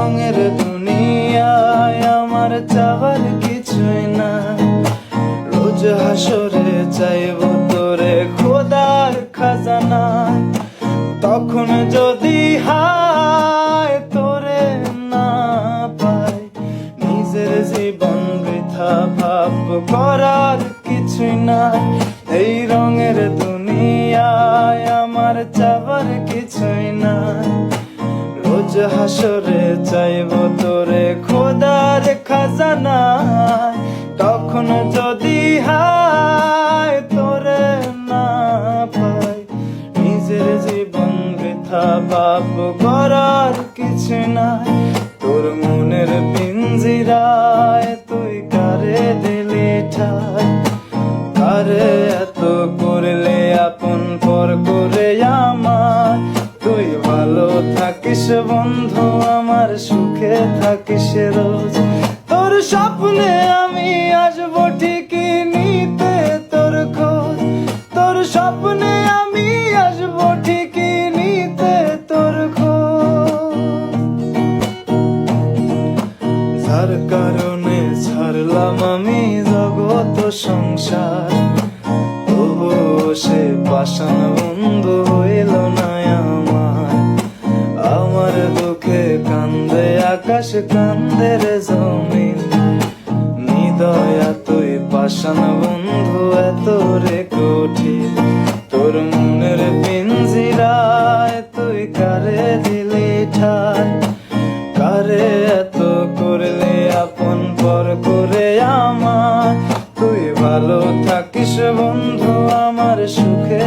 রঙের দুনিয়ায় আমার চাওয়ার কিছুই না। রোজ হাসরে চাইব তোরে খোদার খাজানা। তখন যদি হায় তোরে না পাই, নিজের জীবন বৃথা ভাব করার কিছুই না। এই রঙের দুনিয়ায় আমার চাওয়ার কিছুই না। রোজ হাসরে চাইব তোরে খোদার খাজানা। তখন যদি হায় তোরে না পাই, নিজের জীবন বৃথা পাপ করার কিছু নাই। তোর মনের পিঞ্জিরায় তুই কারে দিলি ঠাই, কারে এত করলে আপন পর করে আমার। তুই ভালো থাকিস বন্ধু আমার, সুখে থাকিস রোজ। তোর স্বপ্নে আমি আসবো ঠিকই নিতে তোর খোঁজ। তোর স্বপ্নে আমি আসবো ঠিকই নিতে তোর খোঁজ। যার কারণে ছাড়লাম আমি জগৎ সংসার, তবু সে পাষাণ বন্ধু হইল না আমার। আমার দুঃখে কান্দে আকাশ কান্দে রে জমিন, নিদয়া তুই পাষাণ বন্ধু এত রে কঠিন। তোর মনের পিঞ্জিরায় তুই কারে দিলি ঠাই, কারে এত করলে আপন পর করে আমার। তুই ভালো থাকিস বন্ধু আমার, সুখে